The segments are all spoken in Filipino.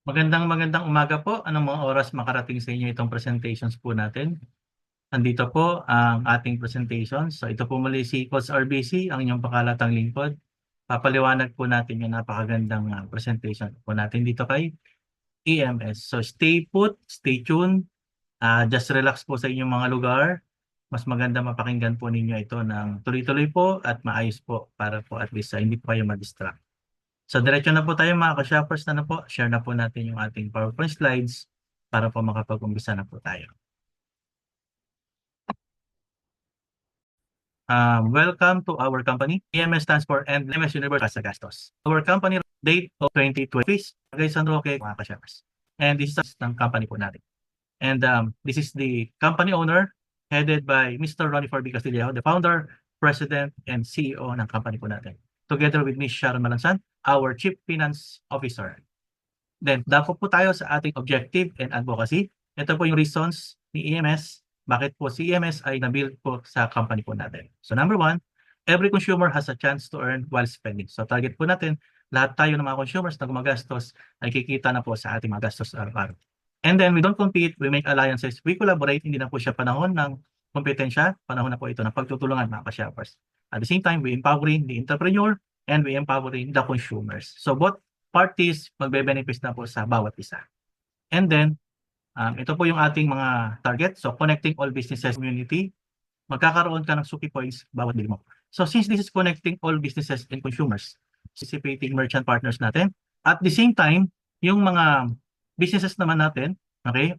Magandang umaga po. Anong mga oras makarating sa inyo itong presentations po natin? Nandito po ang ating presentation. So ito po muli si Coach RBC, ang inyong pakalatang lingkod. Papaliwanag po natin yung napakagandang presentation po natin dito kay EMS. So stay put, stay tuned. Just relax po sa inyong mga lugar. Mas maganda mapakinggan po ninyo ito ng tuloy-tuloy po at maayos po para po at least hindi po kayo ma-distract. So diretso na po tayo mga ka-shoppers na po. Share na po natin yung ating PowerPoint slides para po makapag-umpisa na po tayo. Welcome to our company. EMS stands for EMS Universal Casagastos. Our company date of 2020 is San Roque, mga ka-shoppers. And this is ng company po natin. And this is the company owner headed by Mr. Ronnie Forby Castillejo, the founder, president, and CEO ng company po natin. Together with Ms. Sharon Malansan, our Chief Finance Officer. Then, dako po tayo sa ating objective and advocacy. Ito po yung reasons ni EMS, bakit po si EMS ay na-build po sa company po natin. So number one, every consumer has a chance to earn while spending. So target po natin, lahat tayo ng mga consumers na gumagastos ay kikita na po sa ating mga gastos araw-araw. And then we don't compete, we make alliances, we collaborate, hindi na po siya panahon ng kompetensya, panahon na po ito ng pagtutulungan mga ka-shoppers. At the same time, we empowering the entrepreneur and we empowering the consumers. So both parties magbe-benefits na po sa bawat isa. And then, ito po yung ating mga target. So connecting all businesses community, magkakaroon ka ng Suki Points bawat bili mo. So since this is connecting all businesses and consumers, participating merchant partners natin, at the same time, yung mga businesses naman natin, okay,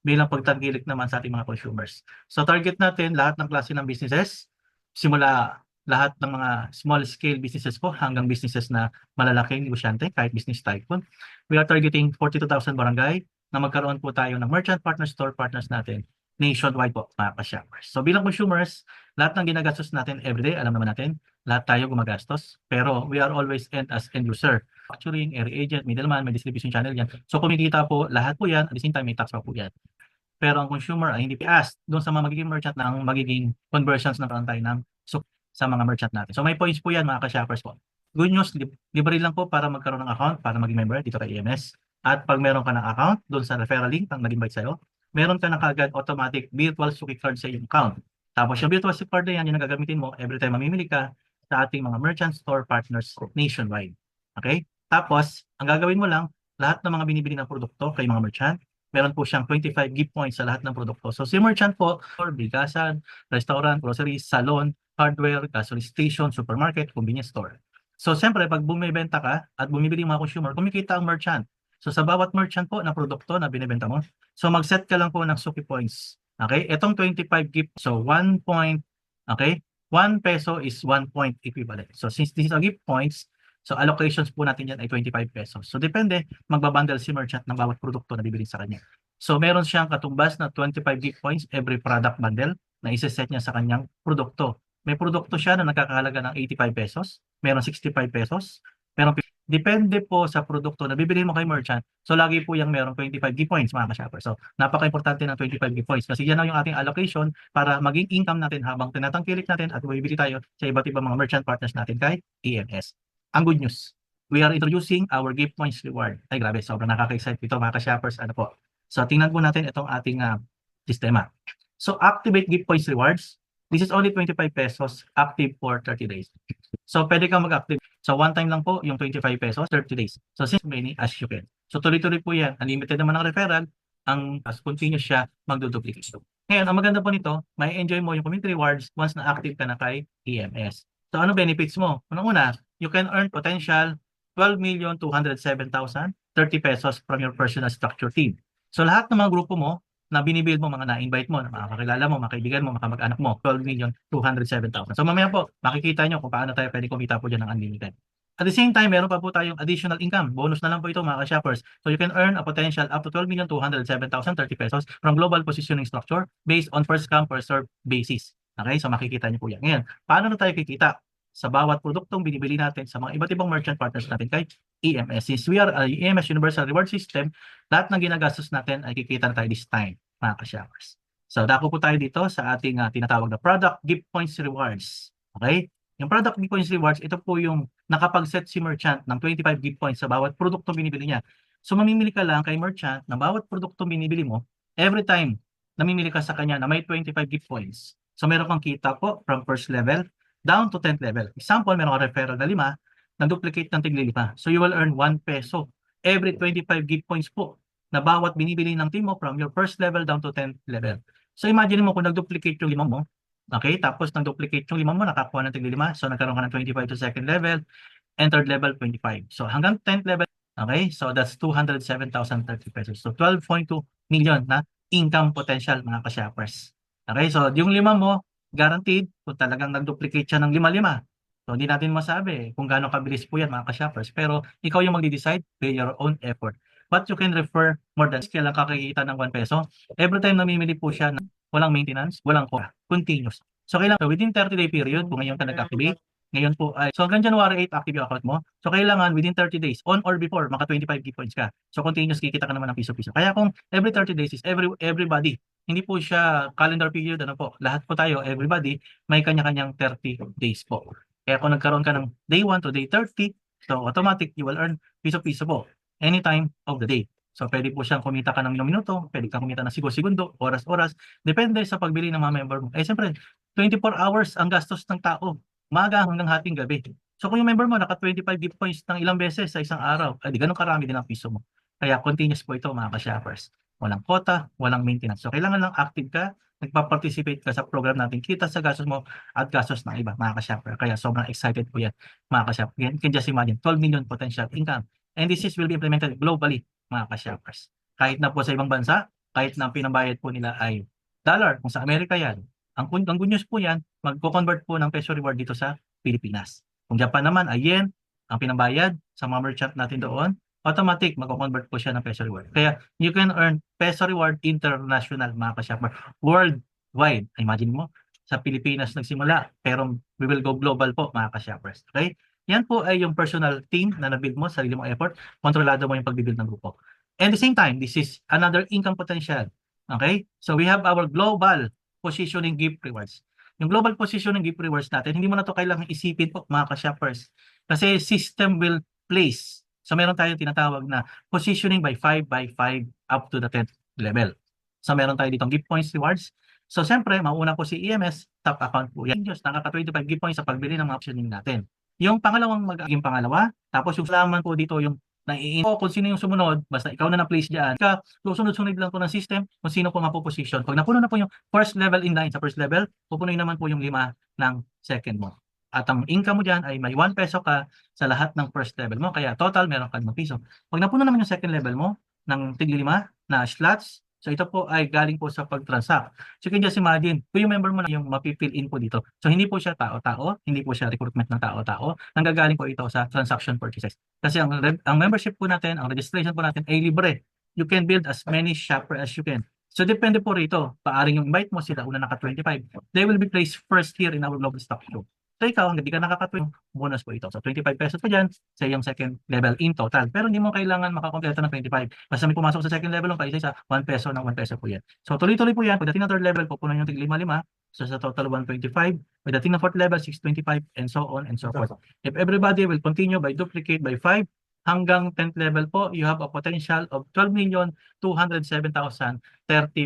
bilang pagtanggilik naman sa ating mga consumers. So target natin lahat ng klase ng businesses, simula lahat ng mga small scale businesses po hanggang businesses na malalaking negosyante, kahit business tycoon. We are targeting 42,000 barangay na magkaroon po tayo ng merchant partner store partners natin nationwide po mga ka-shoppers. So bilang consumers, lahat ng ginagastos natin everyday, alam naman natin, lahat tayo gumagastos. Pero we are always as end user. Factoring, area agent, middleman, may distribution channel yan. So kumikita po, lahat po yan, at the same time may tax pa po yan. Pero ang consumer ay hindi asked doon sa mga magiging merchant ng magiging conversions na tayo ng sa mga merchant natin. So may points po yan mga ka-shoppers po. Good news, libre lang po para magkaroon ng account, para maging member dito kay EMS. At pag meron ka ng account doon sa referral link ang nag-invite sa'yo, meron ka na kagad automatic virtual Suki card sa iyong account. Tapos yung virtual Suki card na yan, yung nagagamitin mo every time mamimili ka sa ating mga merchant store partners nationwide. Okay? Tapos, ang gagawin mo lang, lahat ng mga binibili ng produkto kay mga merchant, meron po siyang 25 gift points sa lahat ng produkto. So si merchant po, or bigasan, restaurant, grocery, salon, hardware, gasoline station, supermarket, convenience store. So siyempre, pag bumibenta ka at bumibili yung mga consumer, kumikita ang merchant. So sa bawat merchant po na produkto na binibenta mo, so mag-set ka lang po ng Suki Points. Okay? Itong 25 gift, so 1 point, okay? 1 peso is 1 point equivalent. So since this is a gift points, so allocations po natin yan ay 25 pesos. So depende, magbabundle si merchant ng bawat produkto na bibili sa kanya. So meron siyang katumbas na 25 gift points every product bundle na isa-set niya sa kanyang produkto. May produkto siya na nagkakahalaga ng 85 pesos, meron 65 pesos, meron depende po sa produkto na bibili mo kay merchant. So lagi po yung meron 25 gift points mga ka-shopper. So napaka-importante ng 25 gift points kasi yan na yung ating allocation para maging income natin habang tinatangkilik natin at bumibili tayo sa iba't ibang mga merchant partners natin kay EMS. Ang good news, we are introducing our gift points reward. Ay grabe, sobrang nakaka-excite ito mga ka-shoppers. Ano po? So tingnan po natin itong ating sistema. So activate gift points rewards. This is only 25 pesos active for 30 days. So pwede kang mag-active. So one time lang po yung 25 pesos 30 days. So since many as you can. So tuloy-tuloy po yan. Unlimited naman ang referral. Ang as continuous siya magduduplicate. Ngayon, ang maganda po nito, may enjoy mo yung community rewards once na active ka na kay EMS. So ano benefits mo? Unang-una, you can earn potential 12,207,030 pesos from your personal structure team. So lahat ng mga grupo mo na binibuild mo, mga na-invite mo, na mga kakilala mo, mga kaibigan mo, mga kamag-anak mo, 12,207,000. So mamaya po, makikita nyo kung paano tayo pwede kumita po dyan ng unlimited. At the same time, meron pa po tayong additional income. Bonus na lang po ito mga ka-shoppers. So you can earn a potential up to 12,207,030 pesos from global positioning structure based on first come, first serve basis. Okay? So makikita nyo po yan. Ngayon, paano na tayo kikita? Sa bawat produktong binibili natin sa mga iba't ibang merchant partners natin kay EMS. Since we are a EMS Universal Reward System, lahat ng ginagastos natin ay kikita na tayo this time, mga ka-shoppers. So, dako po tayo dito sa ating tinatawag na product gift points rewards. Okay? Yung product gift points rewards, ito po yung nakapag-set si merchant ng 25 gift points sa bawat produktong binibili niya. So, mamimili ka lang kay merchant ng bawat produktong binibili mo every time namimili ka sa kanya na may 25 gift points. So, meron kang kita po from first level down to 10th level. Example, meron kang referral na 5, na-duplicate ng tigli 5. So, you will earn 1 peso every 25 gift points po na bawat binibili ng team mo from your first level down to 10th level. So imagine mo kung nag-duplicate yung 5 mo, okay? Tapos nag-duplicate yung 5 mo, nakakuha ng tigli 5. So nagkaroon ka ng 25 to second level, and third level 25. So hanggang 10th level, okay? So that's 207,030 pesos. So 12.2 million na income potential mga ka-shoppers. Okay? So yung 5 mo, guaranteed kung talagang nag-duplicate siya ng 5-5. So hindi natin masabi kung gaano kabilis po yan mga ka-shoppers. Pero ikaw yung magde-decide by your own effort. But you can refer more than kailan kakikita ng 1 peso. Every time namimili po siya ng walang maintenance, walang cost, continuous. So kailangan within 30-day period, kung ngayon ka nag-activate, ngayon po ay, so hanggang January 8 active yung account mo. So kailangan within 30 days, on or before, maka 25 gift points ka. So continuous kikita ka naman ng piso-piso. Kaya kung every 30 days is everybody, hindi po siya calendar period, ano po, lahat po tayo, everybody, may kanya-kanyang 30 days po. Kaya kung nagkaroon ka ng day 1 to day 30, so automatic, you will earn piso-piso po anytime of the day. So, pwede po siyang kumita ka ng minuto, pwede kang kumita ng segundo, oras-oras, depende sa pagbili ng mga member mo. Eh, siyempre, 24 hours ang gastos ng tao, umaga hanggang hating gabi. So, kung yung member mo naka 25 gift points ng ilang beses sa isang araw, di ganun karami din ang piso mo. Kaya, continuous po ito mga ka-shoppers. Walang quota, walang maintenance. So, kailangan lang active ka, nagpa-participate ka sa program natin, kita sa gastos mo at gastos ng iba, mga ka-shopper. Kaya, sobrang excited po yan, mga ka-shopper. You can just imagine, 12 million potential income. And this will be implemented globally, mga ka-shoppers. Kahit na po sa ibang bansa, kahit na ang pinambayad po nila ay dollar, kung sa Amerika yan, ang good news po yan, magko-convert po ng peso reward dito sa Pilipinas. Kung Japan naman ay yen, ang pinambayad sa mga merchant natin doon, automatic magko-convert po siya ng peso reward. Kaya you can earn peso reward international, mga ka-shopper, worldwide. Imagine mo, sa Pilipinas nagsimula, pero we will go global po, mga ka-shoppers. Okay? Yan po ay yung personal team na nabuild mo, sarili mong effort, kontrolado mo yung pagbibuild ng grupo. And at the same time, this is another income potential. Okay? So we have our global positioning gift rewards. Yung global positioning gift rewards natin, hindi mo na to kailangan isipin po mga ka-shoppers. Kasi system will place. So meron tayong tinatawag na positioning by 5 by 5 up to the 10th level. So meron tayo ditong gift points rewards. So siyempre, mauna po si EMS, top account po yan. Diyos, nakaka-25 gift points sa pagbili ng mga positioning natin. Yung pangalawang magiging pangalawa, tapos yung salaman po dito yung naiinfo kung sino yung sumunod, basta ikaw na na-place dyan. Susunod-sunod lang po ng system kung sino po mapoposition. Pag napuno na po yung first level in line sa first level, pupunuin naman po yung 5 ng second mo. At ang income mo dyan ay may 1 peso ka sa lahat ng first level mo. Kaya total meron ka 5 piso. Pag napuno naman yung second level mo ng tigli 5 na slots, so ito po ay galing po sa pag-transact. So you can just imagine, kung yung member mo na yung mapifill in po dito. So hindi po siya tao-tao, hindi po siya recruitment ng tao-tao. Nanggagaling po ito sa transaction purchases. Kasi ang membership po natin, ang registration po natin ay libre. You can build as many shopper as you can. So depende po rito, paaring yung invite mo sila, una naka 25. They will be placed first here in our global stock show. So ikaw, hindi ka nakakatwing, bonus po ito. So 25 pesos po dyan sa iyong second level in total. Pero hindi mo kailangan makakompleto ng 25. Basta may pumasok sa second level, pa isa 1 peso ng 1 peso po yan. So tuloy-tuloy po yan. Pagdating na third level, pupunan yung tig 5-5. So sa total 125. Pagdating na fourth level, 625 and so on and so forth. If everybody will continue by duplicate by 5, hanggang 10th level po, you have a potential of 12,207,030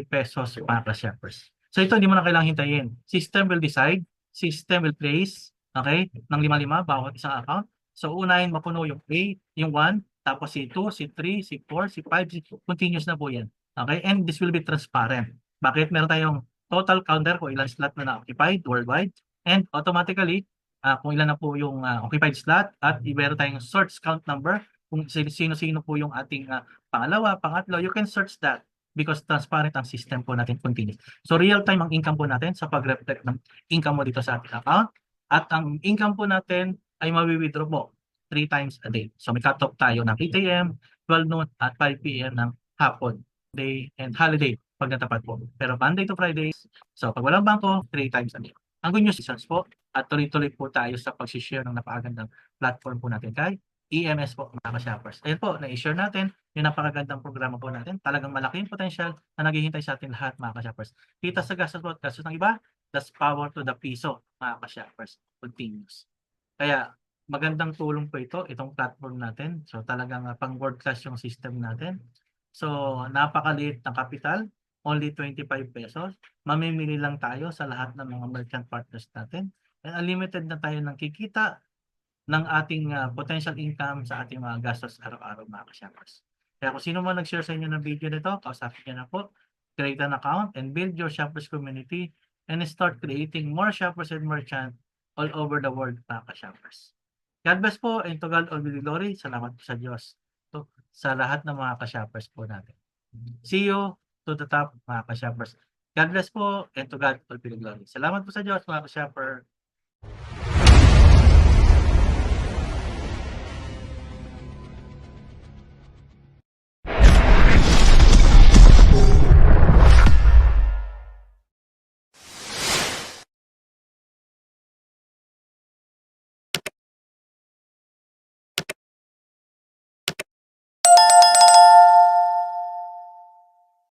pesos para shoppers. So ito, hindi mo na kailangang hintayin. System will decide. System will place, okay, ng 5-5 bawat isang account. So, unahin mapuno yung A, yung 1, tapos si 2, si 3, si 4, si 5, continuous na po yan. Okay, and this will be transparent. Bakit? Meron tayong total counter kung ilang slot na na-occupied worldwide, and automatically, kung ilan na po yung occupied slot, at meron tayong search count number, kung sino-sino po yung ating pangalawa, pangatlo, you can search that. Because transparent ang system po natin continuous. So real time ang income po natin sa pag-reflect ng income mo dito sa ating account. At ang income po natin ay mawi-withdraw po 3 times a day. So may cut-off tayo ng 8 a.m., 12 noon at 5 p.m. ng hapon, day and holiday pag natapat po. Pero Monday to Fridays, so pag walang bangko, 3 times a day. Ang good news is po, at tuloy-tuloy po tayo sa pag-share ng napakagandang platform po natin kay EMS po mga ka-shoppers. Ayun po, na-i-share natin yung napakagandang programa po natin. Talagang malaki yung potential na naghihintay sa atin lahat mga ka-shoppers. Kita sa gastos po at gastos ng iba, that's power to the piso mga ka-shoppers. Continuous. Kaya magandang tulong po ito, itong platform natin. So talagang pang world class yung system natin. So napakaliit ng kapital, only 25 pesos. Mamimili lang tayo sa lahat ng mga merchant partners natin. And unlimited na tayo ng kikita ng ating potential income sa ating mga gastos araw-araw mga ka-shoppers. Kaya kung sino man nag-share sa inyo ng video nito, kausapin niyo na po, create an account and build your shoppers community and start creating more shoppers and merchant all over the world mga ka-shoppers. God bless po and to God all be the glory. Salamat po sa Diyos. To, sa lahat ng mga ka-shoppers po natin. See you to the top mga ka-shoppers. God bless po and to God all be the glory. Salamat po sa Diyos mga ka-shopper.